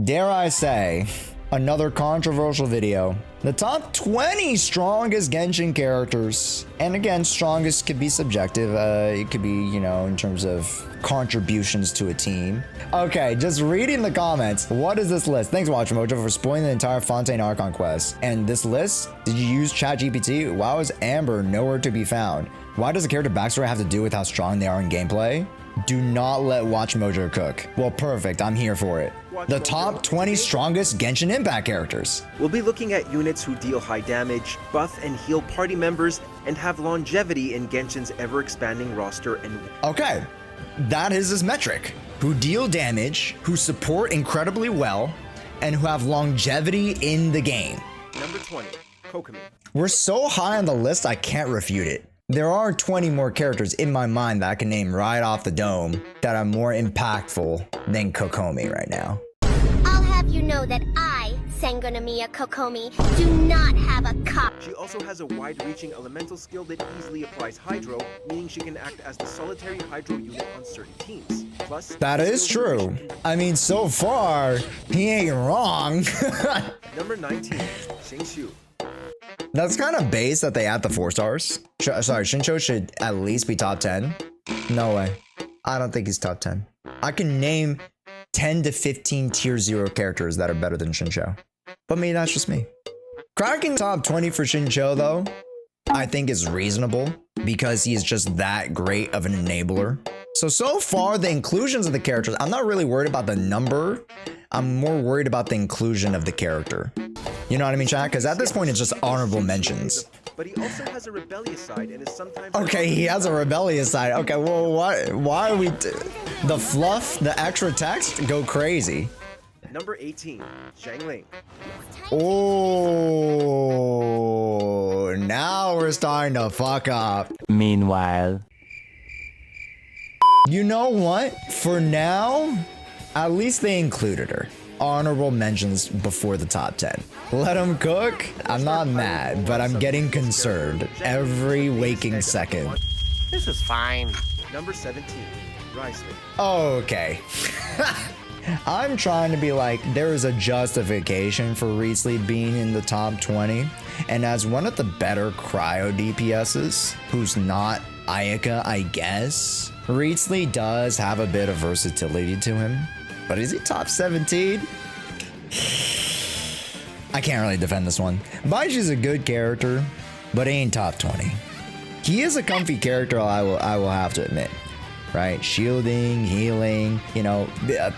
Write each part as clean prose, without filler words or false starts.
dare I say, another controversial video. The top 20 strongest Genshin characters. And again, strongest could be subjective. It could be, you know, in terms of contributions to a team. Okay, just reading the comments. What is this list? Thanks, Watchmojo, for spoiling the entire Fontaine Archon quest. And this list, did you use ChatGPT? Why was Amber nowhere to be found? Why does the character backstory have to do with how strong they are in gameplay? Do not let Watchmojo cook. Well, perfect. I'm here for it. The top 20 strongest Genshin Impact characters. We'll be looking at units who deal high damage, buff and heal party members, and have longevity in Genshin's ever-expanding roster and... Okay, that is his metric. Who deal damage, who support incredibly well, and who have longevity in the game. Number 20, Kokomi. We're so high on the list, I can't refute it. There are 20 more characters in my mind that I can name right off the dome that are more impactful than Kokomi right now. I'll have you know that I, Sangonomiya Kokomi, do not have a cop. She also has a wide-reaching elemental skill that easily applies Hydro, meaning she can act as the solitary Hydro unit on certain teams. Plus, that is true. I mean, so far, he ain't wrong. Number 19, Xingqiu. That's kind of base that they add the 4 stars. Sorry, Xingqiu should at least be top 10. No way. I don't think he's top 10. I can name 10 to 15 tier 0 characters that are better than Xingqiu. But maybe that's just me. Cracking top 20 for Xingqiu though, I think is reasonable because he's just that great of an enabler. So far the inclusions of the characters, I'm not really worried about the number. I'm more worried about the inclusion of the character. You know what I mean, chat? Because at this point, it's just honorable mentions. But he also has a rebellious side and is sometimes... Okay, he has a rebellious side. Okay, well, why are we... The fluff, the extra text, go crazy. Number 18, Xiangling. Oh, now we're starting to fuck up. Meanwhile... You know what? For now, at least they included her. Honorable mentions before the top 10. Let them cook. I'm not mad, but I'm getting concerned every waking second. This is fine. Number 17, Risley. Okay. I'm trying to be like, there is a justification for Risley being in the top 20. And as one of the better cryo DPSs, who's not Ayaka, I guess, Risley does have a bit of versatility to him. But is he top 17? I can't really defend this one. Baiji's a good character, but he ain't top 20. He is a comfy character, I will have to admit. Right? Shielding, healing, you know,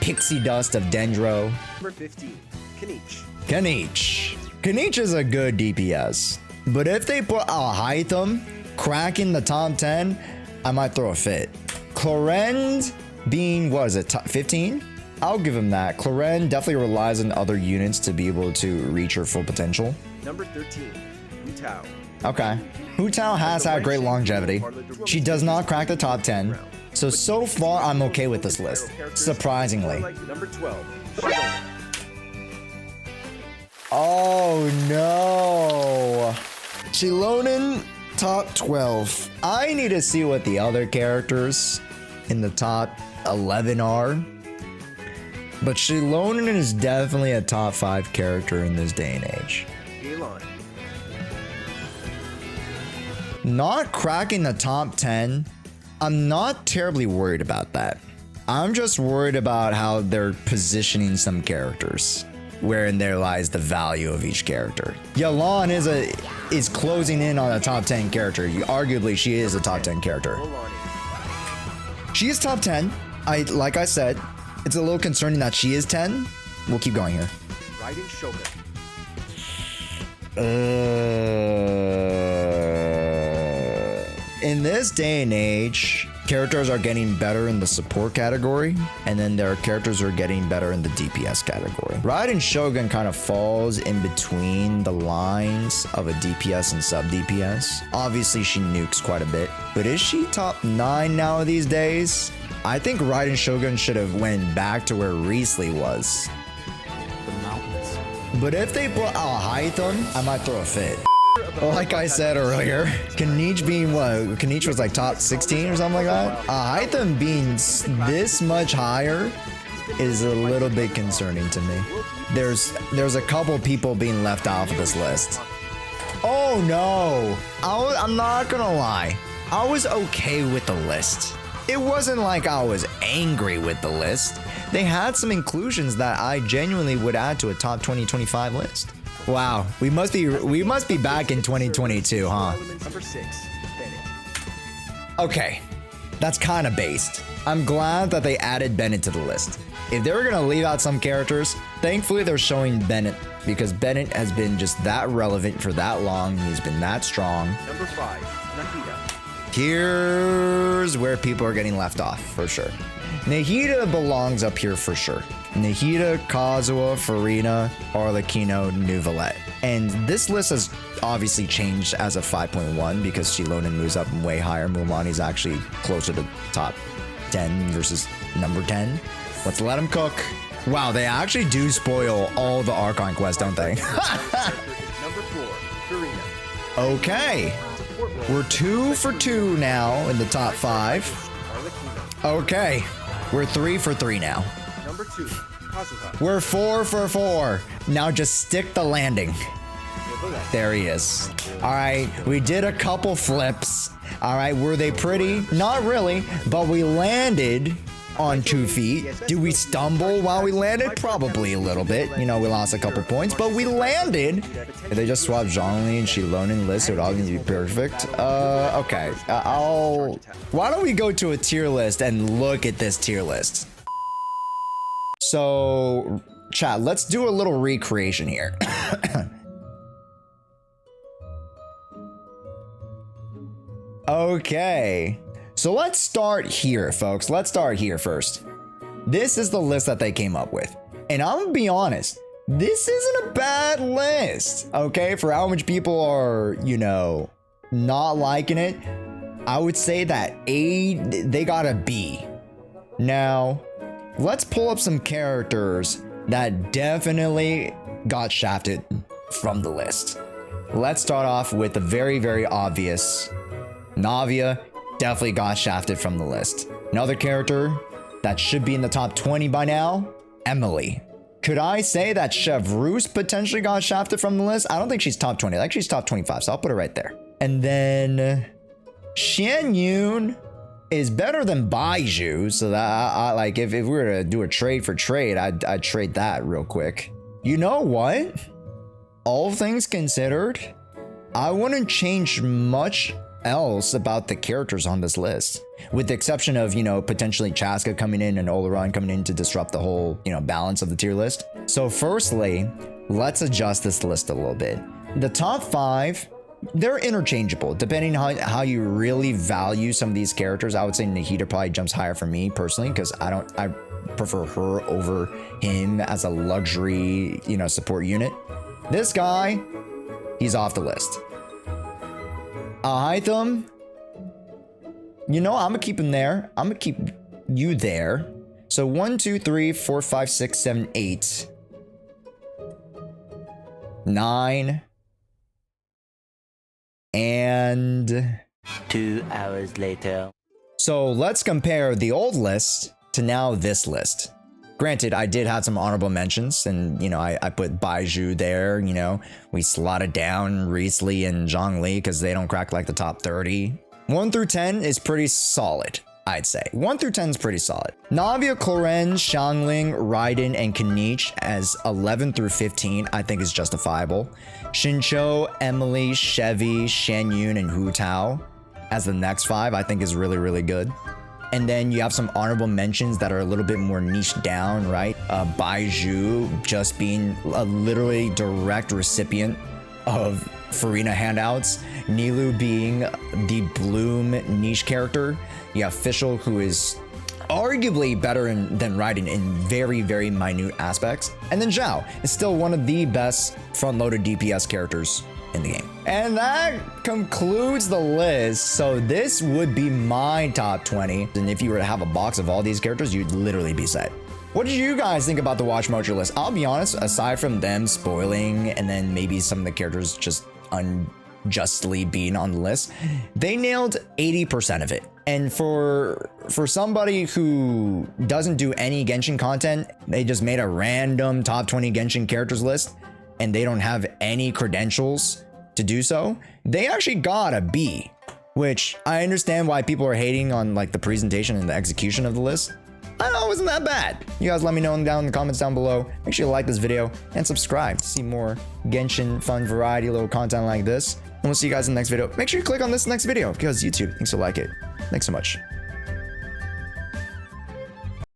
pixie dust of Dendro. Number 15, Kanich. Kanich is a good DPS. But if they put Alhaitham cracking the top 10, I might throw a fit. Clorend being, what is it, top 15? I'll give him that. Clorend definitely relies on other units to be able to reach her full potential. Number 13, Hu Tao. Okay. Hu Tao has had great longevity. She does not crack the top 10. So far, I'm okay with this list. Surprisingly. Number 12, Sjhoea. Oh no. Xilonen, top 12. I need to see what the other characters in the top 11 are. But Xilonen is definitely a top 5 character in this day and age. Yelan. Not cracking the top 10, I'm not terribly worried about that. I'm just worried about how they're positioning some characters, wherein there lies the value of each character. Yelan is closing in on a top 10 character. Arguably, she is a top 10 character. She is top 10. Like I said, it's a little concerning that she is 10. We'll keep going here. Riding Shogun. In this day and age, characters are getting better in the support category, and then there are characters who are getting better in the DPS category. Raiden Shogun kind of falls in between the lines of a DPS and sub DPS. Obviously, she nukes quite a bit, but is she top 9 now these days? I think Raiden Shogun should have went back to where Risley was. The mountains. But if they put Alhaitham, I might throw a fit. Like I said earlier, Kanich being what? Kanich was like top 16 or something like that? Alhaitham being this much higher is a little bit concerning to me. There's a couple people being left off of this list. Oh no! I'm not gonna lie. I was okay with the list. It wasn't like I was angry with the list. They had some inclusions that I genuinely would add to a top 2025 list. Wow, we must be back in 2022, huh? Number 6, Bennett. Okay, that's kind of based. I'm glad that they added Bennett to the list. If they were gonna leave out some characters, thankfully they're showing Bennett because Bennett has been just that relevant for that long. He's been that strong. Number 5, Nahida. Here's where people are getting left off for sure. Nahida belongs up here for sure. Nahida, Kazuha, Farina, Arlecchino, Nuvolette. And this list has obviously changed as of 5.1 because Shilonen moves up way higher. Mulaney's actually closer to top 10 versus number 10. Let's let him cook. Wow, they actually do spoil all the Archon quests, don't they? Number 4, Farina. Okay. We're 2 for 2 now in the top 5. Arlecchino. Okay. We're 3 for 3 now. Number 2, Kazuha. We're 4 for 4. Now just stick the landing. Nuvolette. There he is. All right, we did a couple flips. All right, were they pretty? Not really, but we landed on 2 feet. Did we stumble while we landed? Probably a little bit. You know, we lost a couple points, but we landed. If they just swapped Zhongli and Shilonen list, it would all need to be perfect. Okay. Why don't we go to a tier list and look at this tier list? So, chat, let's do a little recreation here. Okay. So let's start here, folks. Let's start here first. This is the list that they came up with. And I'm gonna be honest, this isn't a bad list, okay? For how much people are, you know, not liking it, I would say that they got a B. Now, let's pull up some characters that definitely got shafted from the list. Let's start off with the very, very obvious. Navia definitely got shafted from the list. Another character that should be in the top 20 by now, Emily. Could I say that Chevreuse potentially got shafted from the list? I don't think she's top 20. I think she's top 25, so I'll put her right there. And then Xian Yun is better than Baizhu, so that I like if we were to do a trade for trade, I'd trade that real quick. You know what? All things considered, I wouldn't change much else about the characters on this list, with the exception of, you know, potentially Chaska coming in and Oleron coming in to disrupt the whole, you know, balance of the tier list. So firstly, let's adjust this list a little bit. The top 5, they're interchangeable depending on how you really value some of these characters. I would say Nahida probably jumps higher for me personally because I prefer her over him as a luxury, you know, support unit. This guy, he's off the list. Hytham, you know, I'm gonna keep him there. I'm gonna keep you there. So 1, 2, 3, 4, 5, 6, 7, 8, 9, and 2 hours later. So let's compare the old list to now this list. Granted, I did have some honorable mentions, and, you know, I put Baizhu there, you know. We slotted down Riesli and Zhongli because they don't crack like the top 30. 1 through 10 is pretty solid, I'd say. 1 through 10 is pretty solid. Navia, Cloren, Xiangling, Raiden, and Kanich as 11 through 15, I think is justifiable. Xinqiu, Emily, Chevy, Shan Yun, and Hu Tao as the next 5, I think is really, really good. And then you have some honorable mentions that are a little bit more niche down, right? Baizhu just being a literally direct recipient of Farina handouts. Nilou being the Bloom niche character. You have Fischl, who is arguably better than Raiden in very, very minute aspects. And then Zhao is still one of the best front-loaded DPS characters in the game. And that concludes the list. So this would be my top 20. And if you were to have a box of all these characters, you'd literally be set. What did you guys think about the Watchmojo list? I'll be honest, aside from them spoiling and then maybe some of the characters just unjustly being on the list, they nailed 80% of it. And for somebody who doesn't do any Genshin content, they just made a random top 20 Genshin characters list and they don't have any credentials to do so, they actually got a B, which I understand why people are hating on like the presentation and the execution of the list. I know it wasn't that bad. You guys let me know down in the comments down below. Make sure you like this video and subscribe to see more Genshin fun variety little content like this. And we'll see you guys in the next video. Make sure you click on this next video because YouTube thinks you'll like it. Thanks so much.